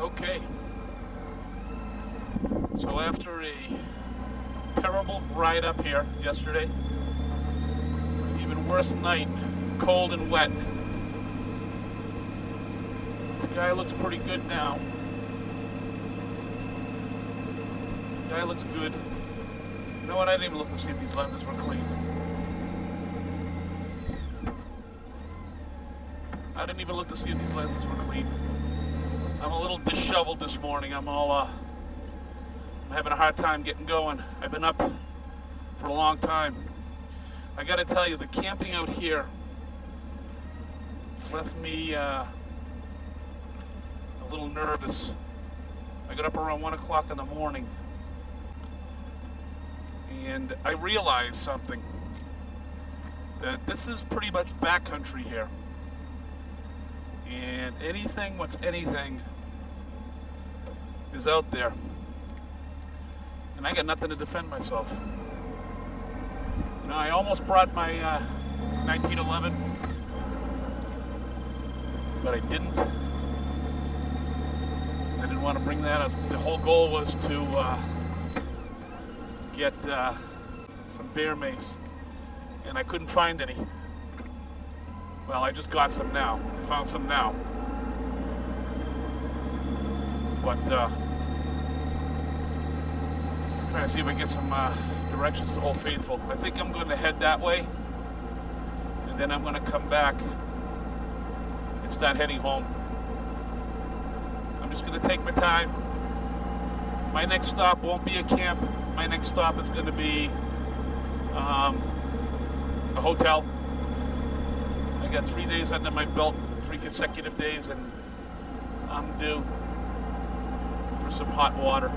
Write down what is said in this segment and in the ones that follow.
Okay. So after a terrible ride up here yesterday, an even worse night, cold and wet, the sky looks pretty good now. The sky looks good. You know what? I didn't even look to see if these lenses were clean. I didn't even look to see if these lenses were clean. I'm a little disheveled this morning. I'm having a hard time getting going. I've been up for a long time. I gotta tell you, the camping out here left me a little nervous. I got up around 1 o'clock in the morning and I realized something, that this is pretty much backcountry here. And anything is out there. And I got nothing to defend myself. You know, I almost brought my 1911, but I didn't. I didn't want to bring that. The whole goal was to get some bear mace, and I couldn't find any. Well, I just got some now. I found some now. But trying to see if I can get some directions to Old Faithful. I think I'm going to head that way, and then I'm going to come back and start heading home. I'm just going to take my time. My next stop won't be a camp. My next stop is going to be a hotel. I got 3 days under my belt, 3 consecutive days, and I'm due for some hot water.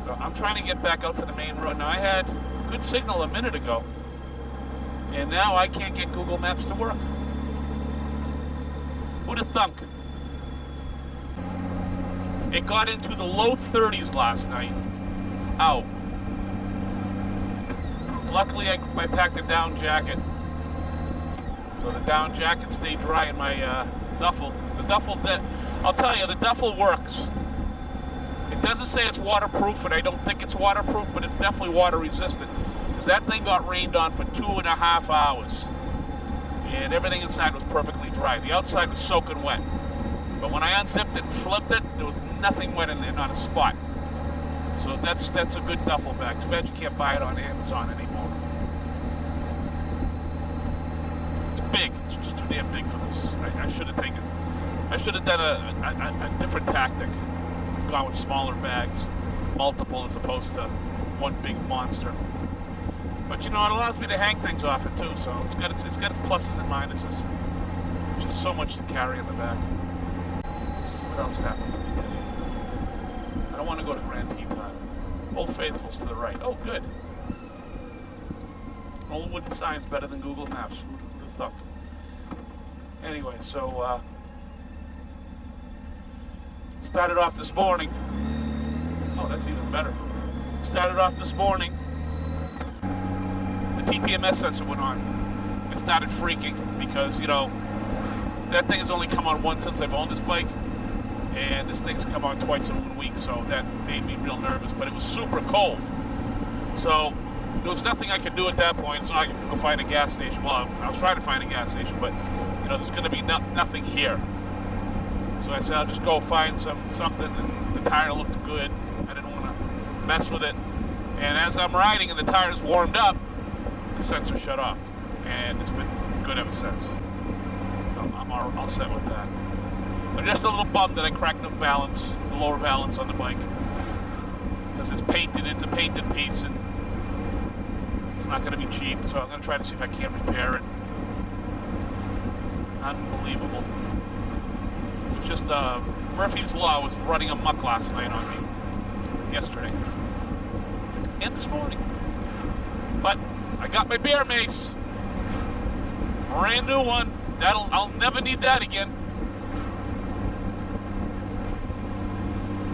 So I'm trying to get back out to the main road. Now, I had good signal a minute ago, and now I can't get Google Maps to work. Who'd have thunk? It got into the low 30s last night. Out. Luckily, I packed a down jacket, so the down jacket stayed dry in my duffel. I'll tell you, the duffel works. It doesn't say it's waterproof, and I don't think it's waterproof, but it's definitely water resistant, because that thing got rained on for 2.5 hours, and everything inside was perfectly dry. The outside was soaking wet, but when I unzipped it and flipped it, there was nothing wet in there, not a spot. So that's a good duffel bag. Too bad you can't buy it on Amazon anymore. It's big. It's just too damn big for this. I should have done a different tactic. Gone with smaller bags, multiple as opposed to one big monster. But you know, it allows me to hang things off it too. So it's got its pluses and minuses. There's just so much to carry in the back. Let's see what else happened to me today. I don't want to go to Grand Teton. Old Faithful's to the right. Oh, good. Old wooden sign's better than Google Maps. Who'd have thunk? Anyway, so started off this morning. Oh, that's even better. Started off this morning. The TPMS sensor went on. I started freaking because, you know, that thing has only come on once since I've owned this bike. And this thing's come on twice in 1 week, so that made me real nervous. But it was super cold, so there was nothing I could do at that point. So I could go find a gas station. Well, I was trying to find a gas station, but you know, there's going to be nothing here. So I said I'll just go find something, and the tire looked good. I didn't want to mess with it. And as I'm riding and the tire's warmed up, the sensor shut off, and it's been good ever since. So I'm all set with that. I'm just a little bummed that I cracked the lower valance on the bike, because it's painted. It's a painted piece, and it's not going to be cheap. So I'm going to try to see if I can't repair it. Unbelievable. It was just Murphy's Law was running amok last night on me, yesterday, and this morning. But I got my bear mace, brand new one. I'll never need that again.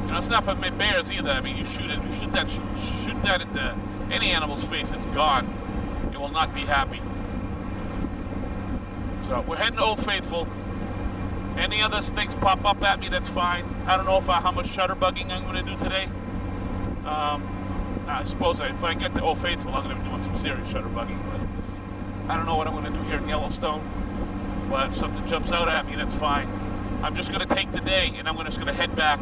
You know, it's not for bears either. I mean, you shoot that into any animal's face, it's gone. It will not be happy. So we're heading to Old Faithful. Any other things pop up at me, that's fine. I don't know if how much shutterbugging I'm going to do today. I suppose if I get to Old Faithful, I'm going to be doing some serious shutterbugging, but I don't know what I'm going to do here in Yellowstone. But if something jumps out at me, that's fine. I'm just going to take the day, and I'm just going to head back.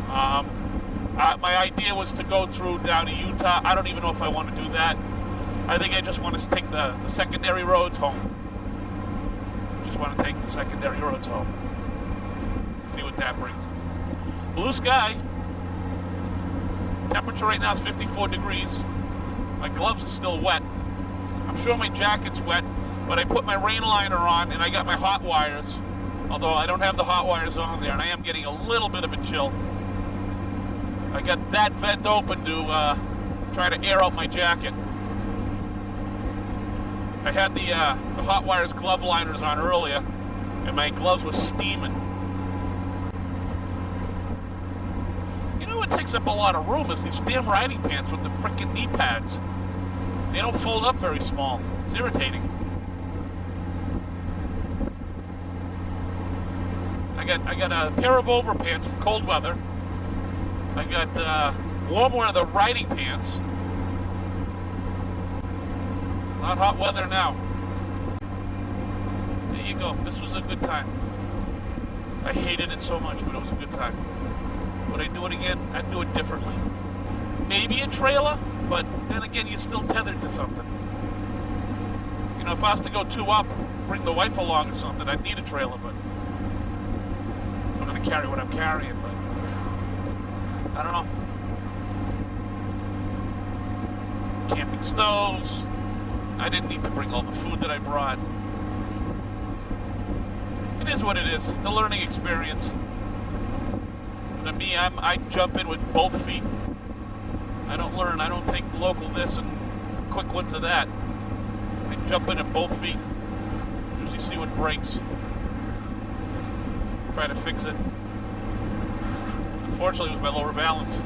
My idea was to go through down to Utah. I don't even know if I want to do that. I think I just want to take the secondary roads home. Just want to take the secondary roads home. See what that brings. Blue sky. Temperature right now is 54 degrees. My gloves are still wet. I'm sure my jacket's wet, but I put my rain liner on and I got my hot wires. Although I don't have the hot wires on there, and I am getting a little bit of a chill. I got that vent open to try to air out my jacket. I had the hot wires glove liners on earlier, and my gloves were steaming. You know what takes up a lot of room is these damn riding pants with the frickin' knee pads. They don't fold up very small. It's irritating. I got a pair of overpants for cold weather. I got warm weather riding pants. It's not hot weather now. There you go. This was a good time. I hated it so much, but it was a good time. Would I do it again? I'd do it differently. Maybe a trailer, but then again, you're still tethered to something. You know, if I was to go 2 up, bring the wife along or something, I'd need a trailer, but I'm going to carry what I'm carrying, but I don't know. Camping stoves. I didn't need to bring all the food that I brought. It is what it is. It's a learning experience. To me, I jump in with both feet. I don't learn. I don't take local this and quick wins of that. I jump in at both feet. Usually see what breaks. Try to fix it. Unfortunately, it was my lower valance.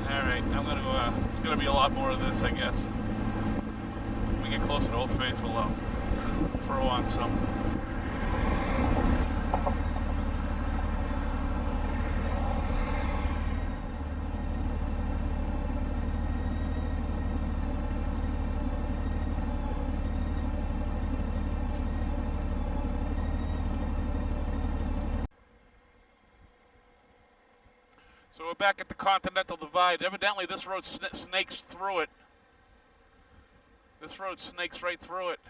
Alright, I'm gonna go, it's gonna be a lot more of this, I guess. When we get closer to Old Faithful, I'll throw on some. So we're back at the Continental Divide. Evidently this road snakes through it. This road snakes right through it.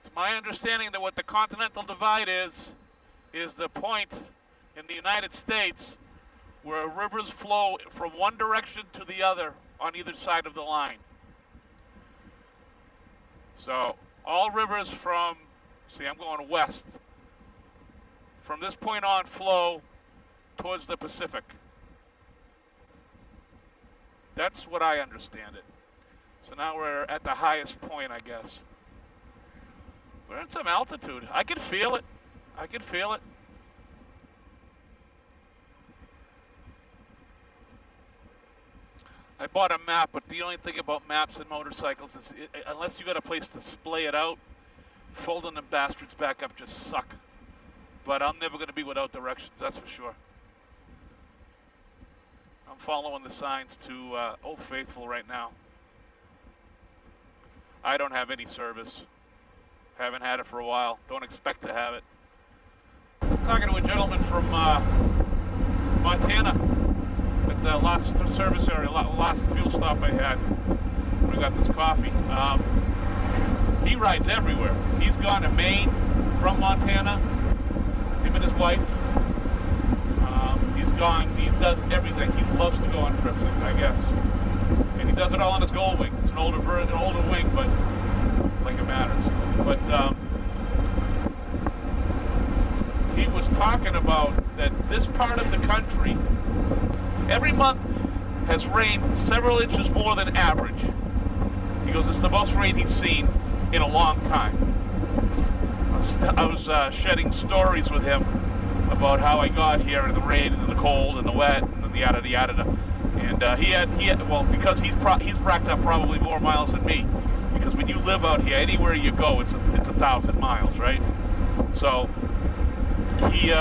It's my understanding that what the Continental Divide is the point in the United States where rivers flow from one direction to the other on either side of the line. So all rivers from, see, I'm going west. From this point on, flow towards the Pacific. That's what I understand it. So now we're at the highest point, I guess. We're at some altitude. I can feel it. I can feel it. I bought a map, but the only thing about maps and motorcycles is, unless you got a place to splay it out, folding them bastards back up just suck. But I'm never going to be without directions, that's for sure. I'm following the signs to Old Faithful right now. I don't have any service. Haven't had it for a while. Don't expect to have it. I was talking to a gentleman from Montana at the last service area, last fuel stop I had. We got this coffee. He rides everywhere. He's gone to Maine from Montana. Him and his wife. He's gone. He does everything. He loves to go on trips, I guess. And he does it all on his Goldwing. It's an older wing, but like it matters. But he was talking about that this part of the country, every month has rained several inches more than average. He goes, it's the most rain he's seen in a long time. I was shedding stories with him about how I got here in the rain and the cold and the wet and the yada yada. And And well, because he's racked up probably more miles than me. Because when you live out here, anywhere you go, it's 1,000 miles, right? So he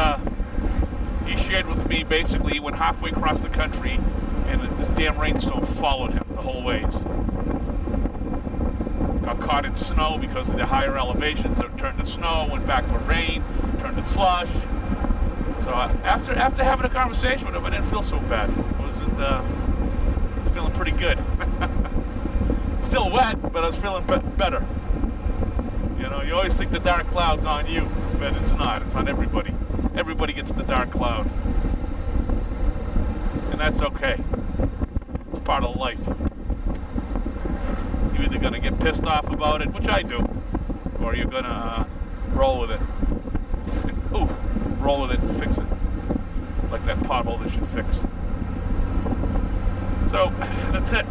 shared with me basically he went halfway across the country, and this damn rainstorm followed him the whole ways. Got caught in snow because of the higher elevations. It turned to snow, went back to rain, turned to slush. So after having a conversation with him, I didn't feel so bad. I was feeling pretty good. Still wet, but I was feeling better. You know, you always think the dark cloud's on you, but it's not. It's on everybody. Everybody gets the dark cloud. And that's okay. It's part of life. You're either going to get pissed off about it, which I do, or you're going to roll with it. Ooh, roll with it and fix it. Like that pothole they should fix. So, that's it.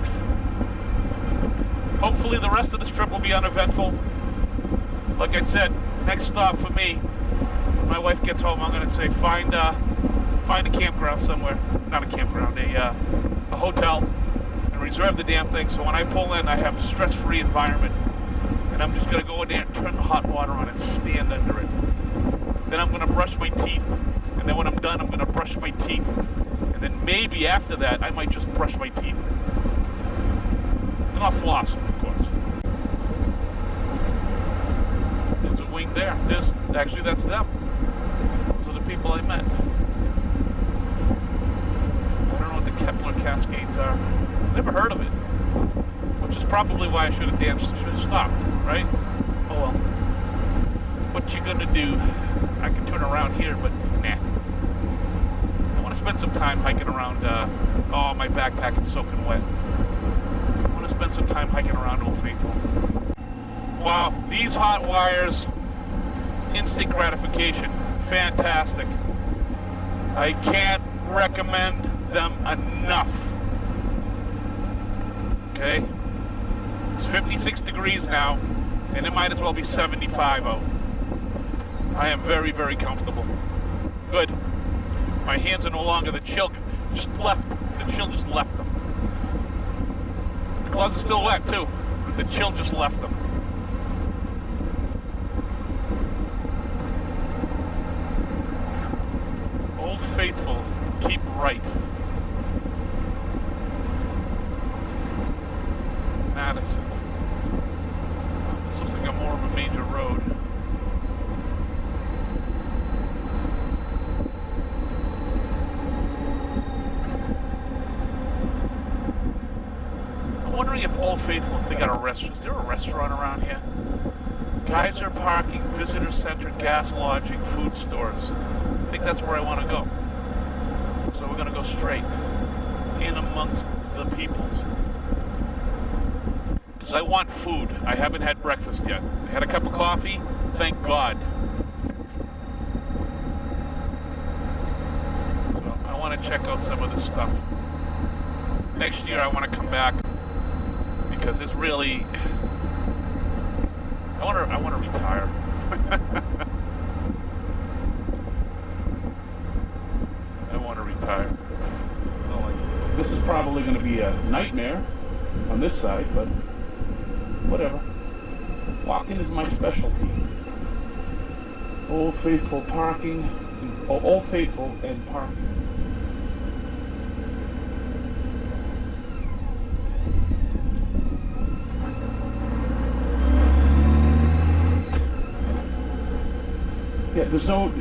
Hopefully the rest of this trip will be uneventful. Like I said, next stop for me, when my wife gets home, I'm going to say find a campground somewhere. Not a campground, a hotel, and reserve the damn thing so when I pull in, I have a stress-free environment. And I'm just going to go in there and turn the hot water on and stand under it. Then I'm going to brush my teeth. And then when I'm done, I'm going to brush my teeth. And then maybe after that, I might just brush my teeth. And I'll floss, of course. There's a wing there. Actually, that's them. Those are the people I met. I don't know what the Kepler Cascades are. Never heard of it. Which is probably why I should have stopped, right? Oh well. What you gonna do? I can turn around here, but nah. I want to spend some time hiking around. Oh, my backpack is soaking wet. I want to spend some time hiking around Old Faithful. Wow, these hot wires, it's instant gratification. Fantastic. I can't recommend them enough. Okay? It's 56 degrees now, and it might as well be 75 out. I am very, very comfortable. Good. My hands are no longer, the chill just left. The chill just left them. The gloves are still wet too, but the chill just left them. Old Faithful, keep right. Madison. This looks like a more of a major road. I'm wondering if Old Faithful, if they got a restaurant. Is there a restaurant around here? Geyser parking, visitor center, gas lodging, food stores. I think that's where I want to go. So we're going to go straight in amongst the peoples. Because I want food. I haven't had breakfast yet. I had a cup of coffee, thank God. So I want to check out some of this stuff. Next year I want to come back because it's really... I want to retire. I want to retire. I don't like this. This is probably going to be a nightmare on this side, but whatever. Walking is my specialty. Old Faithful parking. Old Faithful and parking. Yeah, there's no...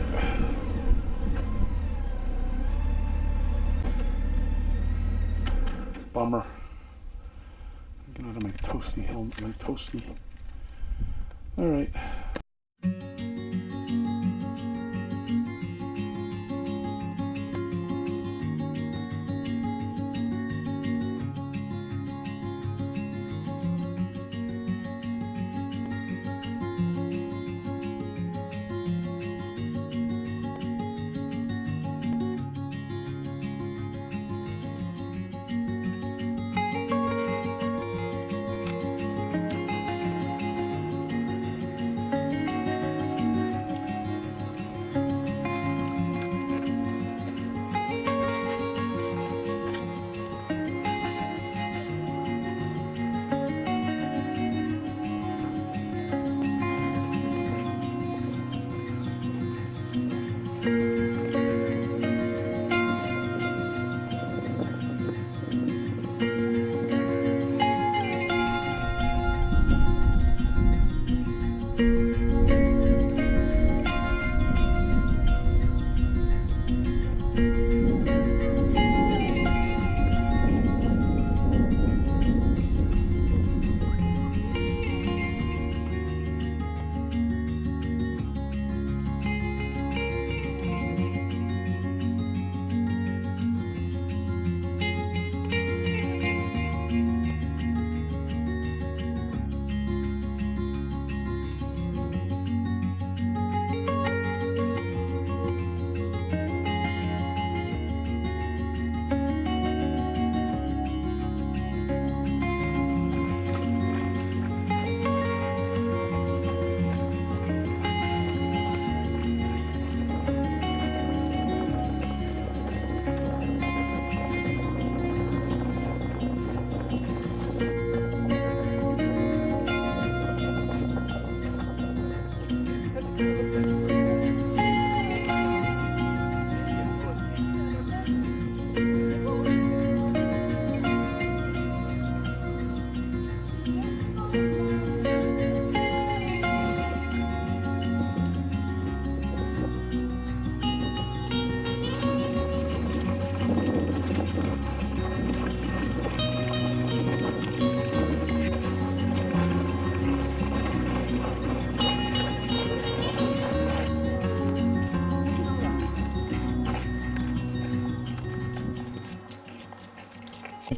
Bummer. Get out of my toasty helmet, my toasty. All right.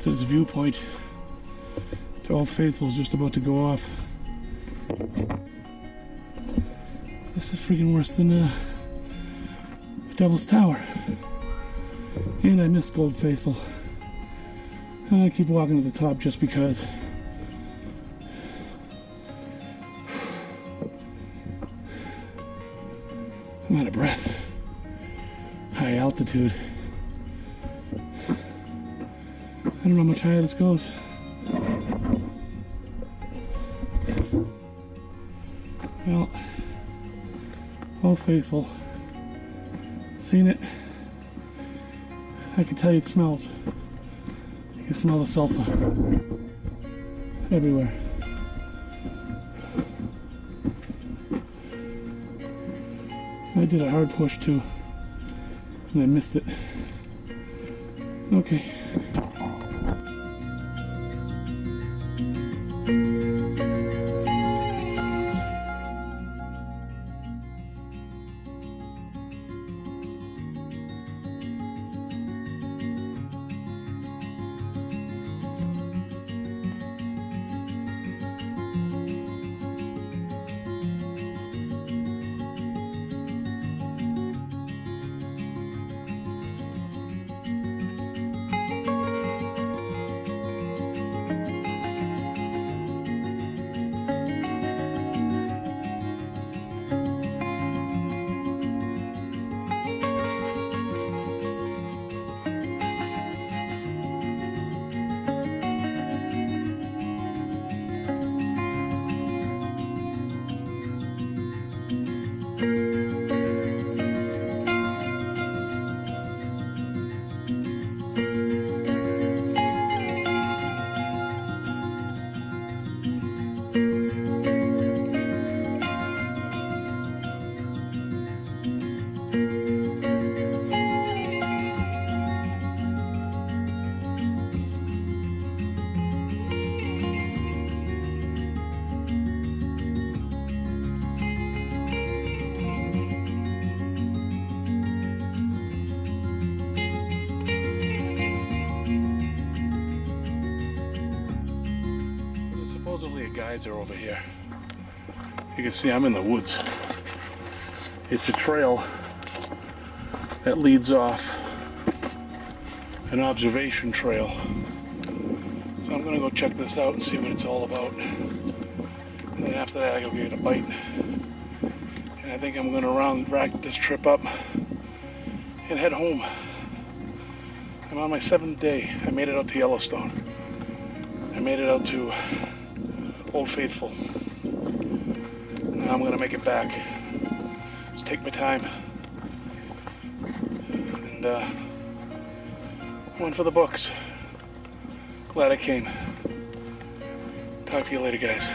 to this viewpoint. The Old Faithful is just about to go off. This is freaking worse than the Devil's Tower. And I missed Old Faithful. And I keep walking to the top just because. I'm out of breath. High altitude. I don't know how much higher this goes. Well, Old Faithful. Seen it. I can tell you it smells. You can smell the sulfur everywhere. I did a hard push too, and I missed it. Okay. Supposedly a geyser over here. You can see I'm in the woods. It's a trail that leads off an observation trail. So I'm gonna go check this out and see what it's all about. And then after that I gotta get a bite. And I think I'm gonna rack this trip up and head home. I'm on my 7th day. I made it out to Yellowstone. I made it out to Old Faithful. Now I'm gonna make it back. Just take my time. And went for the books. Glad I came. Talk to you later, guys.